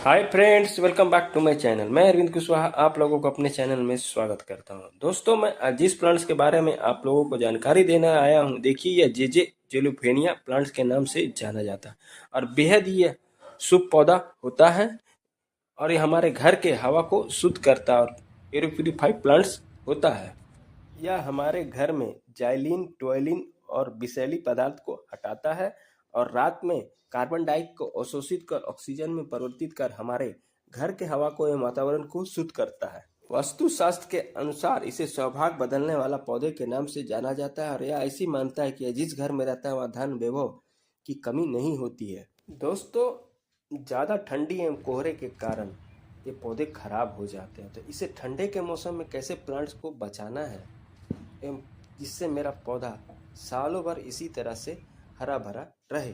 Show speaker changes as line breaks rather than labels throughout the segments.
Hi friends, welcome back to my channel. मैं अरविंद कुशवाहा आप लोगों को अपने चैनल में स्वागत करता हूं। दोस्तों, मैं आज जिस प्लांट्स के बारे में आप लोगों को जानकारी देना आया हूं, देखिए यह जेजे जेलुफेनिया प्लांट्स के नाम से जाना जाता है और बेहद ही शुभ पौधा होता है और ये हमारे घर के हवा को शुद्ध करता है और एयर प्यूरिफाइड प्लांट्स होता है। यह हमारे घर में जाइलिन, टॉयलिन और विषैली पदार्थ को हटाता है और रात में कार्बन डाइऑक्साइड को अवशोषित कर ऑक्सीजन में परिवर्तित कर हमारे घर के हवा को एवं वातावरण को शुद्ध करता है। वास्तुशास्त्र के अनुसार इसे सौभाग्य बदलने वाला पौधे के नाम से जाना जाता है और यह ऐसी मानता है कि जिस घर में रहता है वहाँ धन वैभव की कमी नहीं होती है। दोस्तों, ज़्यादा ठंडी एवं कोहरे के कारण ये पौधे खराब हो जाते हैं, तो इसे ठंडे के मौसम में कैसे प्लांट्स को बचाना है एवं जिससे मेरा पौधा सालों भर इसी तरह से हरा भरा रहे,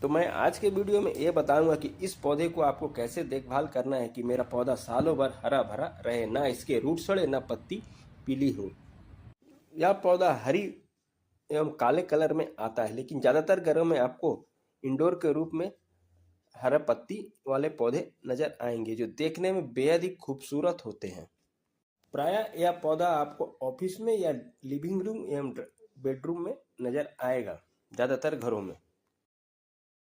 तो मैं आज के वीडियो में ये बताऊंगा कि इस पौधे को आपको कैसे देखभाल करना है कि मेरा पौधा सालों भर हरा भरा रहे, ना इसके रूट सड़े ना पत्ती पीली हो। यह पौधा हरी एवं काले कलर में आता है, लेकिन ज़्यादातर घरों में आपको इंडोर के रूप में हरा पत्ती वाले पौधे नजर आएंगे जो देखने में बेहद ही खूबसूरत होते हैं। प्रायः यह पौधा आपको ऑफिस में या लिविंग रूम एवं बेडरूम में नजर आएगा ज़्यादातर घरों में।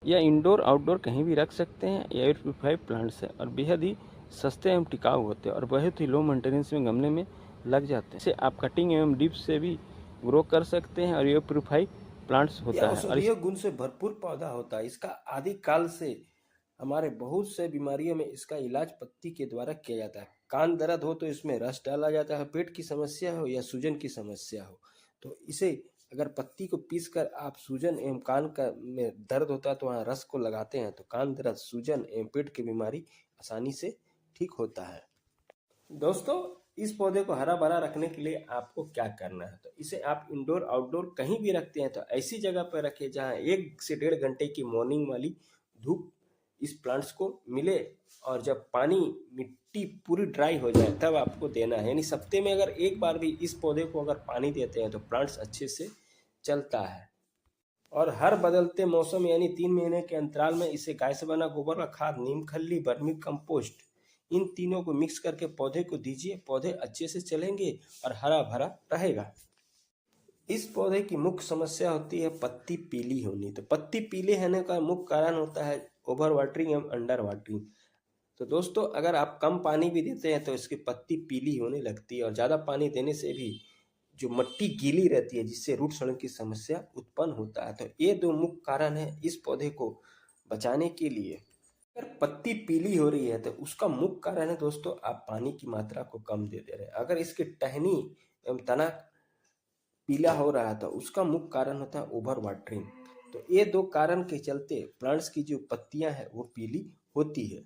या इंडोर आउटडोर कहीं भी रख सकते हैं। एयर प्यूरिफाइड प्लांट्स है और बेहद ही सस्ते एवं टिकाऊ होते हैं और बहुत ही लो मेंटेनेंस में गमले में लग जाते हैं। इसे आप कटिंग एवं डिप से भी ग्रो कर सकते हैं और एयर प्यूरिफाइड प्लांट्स होता है और गुण से भरपूर पौधा होता है। इसका आदिकाल से हमारे बहुत से बीमारियों में इसका इलाज पत्ती के द्वारा किया जाता है। कान दर्द हो तो इसमें रस डाला जाता है, पेट की समस्या हो या सूजन की समस्या हो तो इसे अगर पत्ती को पीसकर आप सूजन एवं कान का में दर्द होता है तो वहाँ रस को लगाते हैं तो कान दर्द, सूजन एवं पेट की बीमारी आसानी से ठीक होता है। दोस्तों, इस पौधे को हरा भरा रखने के लिए आपको क्या करना है, तो इसे आप इंडोर आउटडोर कहीं भी रखते हैं तो ऐसी जगह पर रखें जहाँ 1 से 1.5 घंटे की मॉर्निंग वाली धूप इस प्लांट्स को मिले और जब पानी मिट्टी पूरी ड्राई हो जाए तब आपको देना है। यानी सप्ते में अगर एक बार भी इस पौधे को अगर पानी देते हैं तो प्लांट्स अच्छे से चलता है। और हर बदलते मौसम यानी 3 महीने के अंतराल में इसे गाय से बना गोबर का खाद, नीम खल्ली, वर्मी कंपोस्ट इन तीनों को मिक्स करके पौधे को दीजिए। पौधे अच्छे से चलेंगे और हरा भरा रहेगा। इस पौधे की मुख्य समस्या होती है पत्ती पीली होनी। तो पत्ती पीले होने का मुख्य कारण होता है ओवर वाटरिंग एवं अंडर वाटरिंग। तो दोस्तों, अगर आप कम पानी भी देते हैं तो इसकी पत्ती पीली होने लगती है और ज़्यादा पानी देने से भी जो मिट्टी गीली रहती है जिससे रूट सड़ने की समस्या उत्पन्न होता है। तो ये 2 मुख्य कारण है इस पौधे को बचाने के लिए। अगर पत्ती पीली हो रही है तो उसका मुख्य कारण है दोस्तों आप पानी की मात्रा को कम दे रहे हैं। अगर इसकी टहनी एवं तना पीला हो रहा है तो उसका मुख्य कारण होता है ओवर वाटरिंग। तो ये 2 कारण के चलते प्लांट्स की जो पत्तियां हैं वो पीली होती है।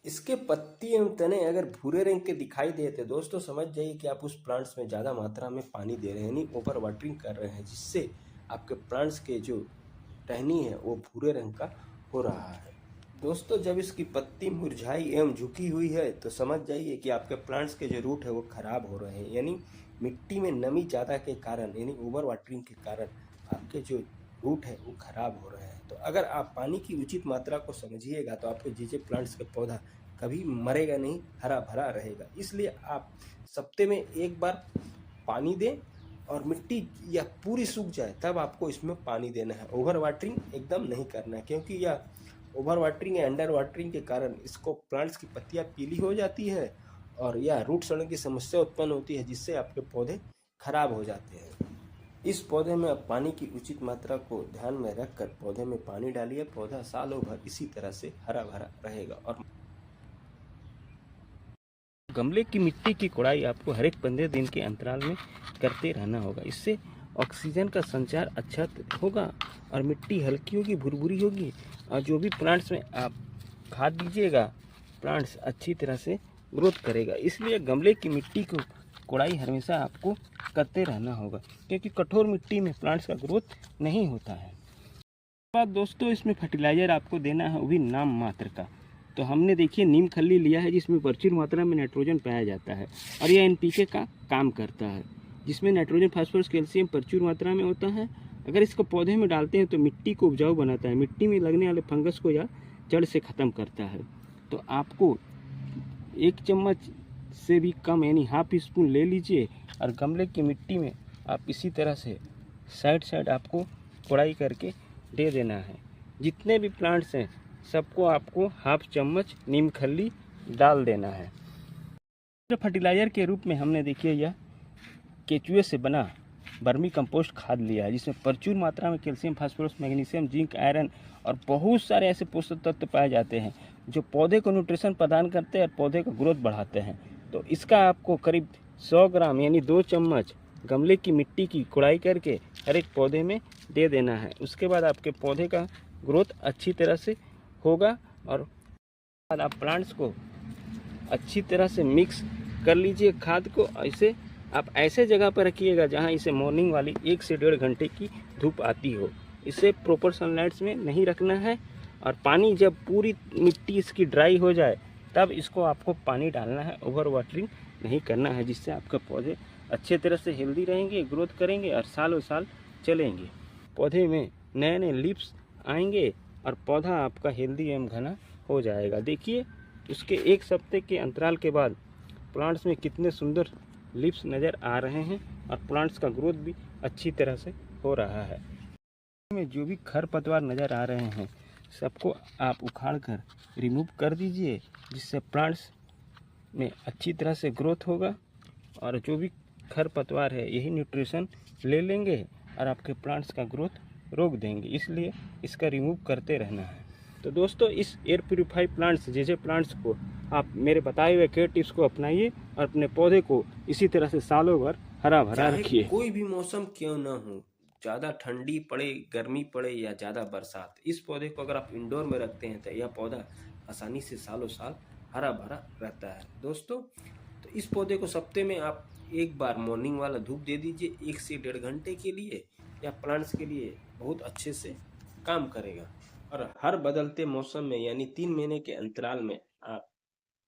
इसके पत्ती एवं तने अगर भूरे रंग के दिखाई देते दोस्तों समझ जाइए कि आप उस प्लांट्स में ज़्यादा मात्रा में पानी दे रहे हैं, यानी ओवर वाटरिंग कर रहे हैं, जिससे आपके प्लांट्स के जो टहनी है वो भूरे रंग का हो रहा है। दोस्तों, जब इसकी पत्ती मुरझाई एवं झुकी हुई है तो समझ जाइए कि आपके प्लांट्स के जो रूट है वो खराब हो रहे हैं, यानी मिट्टी में नमी ज़्यादा के कारण यानी ओवर वाटरिंग के कारण आपके जो रूट है वो खराब हो रहे हैं। तो अगर आप पानी की उचित मात्रा को समझिएगा तो आपके जेजे प्लांट्स का पौधा कभी मरेगा नहीं, हरा भरा रहेगा। इसलिए आप सप्ते में एक बार पानी दें और मिट्टी या पूरी सूख जाए तब आपको इसमें पानी देना है। ओवर वाटरिंग एकदम नहीं करना है, क्योंकि यह ओवर वाटरिंग या अंडर वाटरिंग के कारण इसको प्लांट्स की पत्तियां पीली हो जाती है और यह रूट सड़ने की समस्या उत्पन्न होती है जिससे आपके पौधे खराब हो जाते हैं। इस पौधे में आप पानी की उचित मात्रा को ध्यान में रखकर पौधे में पानी डालिए। पौधा सालों भर इसी तरह से हरा भरा रहेगा। और गमले की मिट्टी की कोड़ाई आपको हर एक 15 दिन के अंतराल में करते रहना होगा। इससे ऑक्सीजन का संचार अच्छा होगा और मिट्टी हल्की होगी, भुरभुरी होगी और जो भी प्लांट्स में आप खाद दीजिएगा प्लांट्स अच्छी तरह से ग्रोथ करेगा। इसलिए गमले की मिट्टी को कोड़ाई हमेशा आपको करते रहना होगा, क्योंकि कठोर मिट्टी में प्लांट्स का ग्रोथ नहीं होता है। बाद दोस्तों, इसमें फर्टिलाइज़र आपको देना है, वो भी नाम मात्र का। तो हमने देखिए नीम खल्ली लिया है जिसमें प्रचुर मात्रा में नाइट्रोजन पाया जाता है और यह एनपीके का काम करता है, जिसमें नाइट्रोजन, फास्फोरस, कैल्शियम प्रचुर मात्रा में होता है। अगर इसको पौधे में डालते हैं तो मिट्टी को उपजाऊ बनाता है, मिट्टी में लगने वाले फंगस को या जड़ से ख़त्म करता है। तो आपको 1 चम्मच से भी कम यानी हाफ स्पून ले लीजिए और गमले की मिट्टी में आप इसी तरह से साइड आपको कोड़ाई करके दे देना है। जितने भी प्लांट्स हैं सबको आपको हाफ चम्मच नीम खली डाल देना है। फर्टिलाइज़र के रूप में हमने देखिए यह केचुए से बना वर्मी कंपोस्ट खाद लिया है, जिसमें प्रचुर मात्रा में calcium, phosphorus, magnesium, zinc, iron और बहुत सारे ऐसे पोषक तत्व पाए जाते हैं जो पौधे को न्यूट्रिशन प्रदान करते हैं और पौधे का ग्रोथ बढ़ाते हैं। तो इसका आपको करीब 100 ग्राम यानी 2 चम्मच गमले की मिट्टी की कोड़ाई करके हर एक पौधे में दे देना है। उसके बाद आपके पौधे का ग्रोथ अच्छी तरह से होगा और बाद आप प्लांट्स को अच्छी तरह से मिक्स कर लीजिए खाद को। ऐसे आप ऐसे जगह पर रखिएगा जहां इसे मॉर्निंग वाली 1 से 1.5 घंटे की धूप आती हो। इसे प्रॉपर सनलाइट्स में नहीं रखना है और पानी जब पूरी मिट्टी इसकी ड्राई हो जाए तब इसको आपको पानी डालना है। ओवर वाटरिंग नहीं करना है, जिससे आपके पौधे अच्छे तरह से हेल्दी रहेंगे, ग्रोथ करेंगे और सालों साल चलेंगे। पौधे में नए नए लीव्स आएंगे और पौधा आपका हेल्दी एवं घना हो जाएगा। देखिए उसके 1 सप्ताह के अंतराल के बाद प्लांट्स में कितने सुंदर लीव्स नज़र आ रहे हैं और प्लांट्स का ग्रोथ भी अच्छी तरह से हो रहा है। में जो भी खरपतवार नज़र आ रहे हैं सबको आप उखाड़ कर रिमूव कर दीजिए, जिससे प्लांट्स में अच्छी तरह से ग्रोथ होगा और जो भी खरपतवार है यही न्यूट्रिशन ले लेंगे और आपके प्लांट्स का ग्रोथ रोक देंगे। इसलिए इसका रिमूव करते रहना है। तो दोस्तों इस एयर प्यूरीफाई प्लांट्स जैसे प्लांट्स को आप मेरे बताए हुए केयर टिप्स को अपनाइए और अपने पौधे को इसी तरह से सालों भर हरा भरा रखिए। कोई भी मौसम क्यों ना हो, ज़्यादा ठंडी पड़े, गर्मी पड़े या ज़्यादा बरसात, इस पौधे को अगर आप इंडोर में रखते हैं तो यह पौधा आसानी से सालों साल हरा भरा रहता है। दोस्तों तो इस पौधे को सप्ते में आप एक बार मॉर्निंग वाला धूप दे दीजिए 1 से 1.5 घंटे के लिए, या प्लांट्स के लिए बहुत अच्छे से काम करेगा। और हर बदलते मौसम में यानी 3 महीने के अंतराल में आप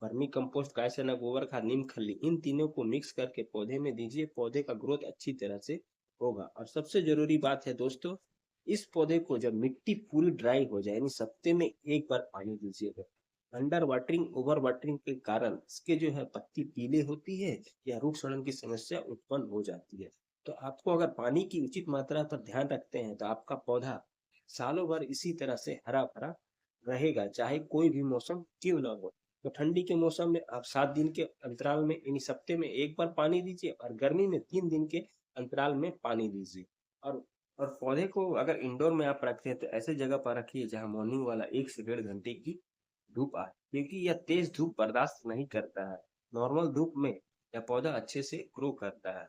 वर्मी कंपोस्ट, गाय शेन, गोबर खाद, नीम खली इन तीनों को मिक्स करके पौधे में दीजिए। पौधे का ग्रोथ अच्छी तरह से होगा। और सबसे जरूरी बात है दोस्तों, इस पौधे को जब मिट्टी पूरी ड्राई हो जाए यानी सप्ते में एक बार पानी दीजिएगा। अंडर वाटरिंग, ओवर वाटरिंग के कारण इसके जो है पत्ती पीले होती है या रूट सड़न की समस्या उत्पन्न हो जाती है। तो आपको अगर पानी की उचित मात्रा पर ध्यान रखते हैं तो आपका पौधा सालों भर इसी तरह से हरा भरा रहेगा, चाहे कोई भी मौसम क्यों ना हो। तो ठंडी के मौसम में आप 7 दिन के अंतराल में यानी सप्ते में एक बार पानी दीजिए और गर्मी में 3 दिन के अंतराल में पानी दीजिए। और पौधे को अगर इंडोर में आप रखते हैं तो ऐसे जगह पर रखिए जहां मॉर्निंग वाला 1 से 1.5 घंटे की धूप आए, क्योंकि यह तेज धूप बर्दाश्त नहीं करता है। नॉर्मल धूप में यह पौधा अच्छे से ग्रो करता है।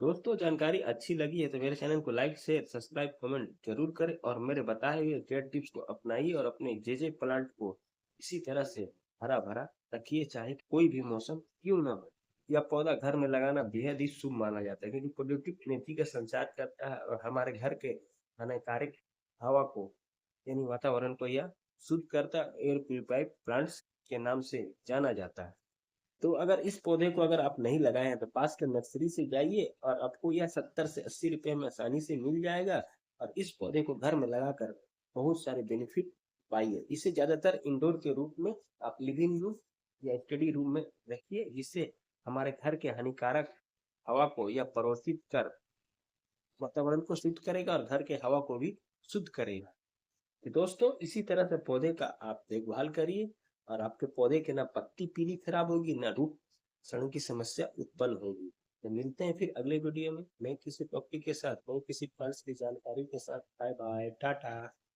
दोस्तों जानकारी अच्छी लगी है तो मेरे चैनल को लाइक, शेयर, सब्सक्राइब, कमेंट जरूर करें और मेरे बताए हुए केयर टिप्स को अपनाइए और अपने जे प्लांट को इसी तरह से हरा भरा रखिए, चाहे कोई भी मौसम क्यों ना हो। यह पौधा घर में लगाना बेहद ही शुभ माना जाता है, क्योंकि पॉजिटिव एनर्जी का संचार करता है और हमारे घर के हानिकारक हवा को यानी वातावरण को यह शुद्ध करता है। एयर प्यूरिफाई प्लांट्स के नाम से जाना जाता है। तो अगर इस पौधे को अगर आप नहीं लगाए हैं तो पास के नर्सरी से जाइए और आपको यह 70 से 80 रुपए में आसानी से मिल जाएगा। और इस पौधे को घर में लगाकर बहुत सारे बेनिफिट पाइए। इसे ज्यादातर इंडोर के रूप में आप लिविंग रूम या स्टडी रूम में रखिए, जिससे हमारे घर के हानिकारक हवा को यह प्रदूषित कर वातावरण को शुद्ध करेगा और घर के हवा को भी शुद्ध करेगा। तो दोस्तों इसी तरह से पौधे का आप देखभाल करिए और आपके पौधे के ना पत्ती पीली खराब होगी ना रूट सड़न की समस्या उत्पन्न होगी। तो मिलते हैं फिर अगले वीडियो में, मैं किसी टॉपिक के साथ, मैं किसी प्लांट्स की जानकारी के साथ। Bye bye, Tata.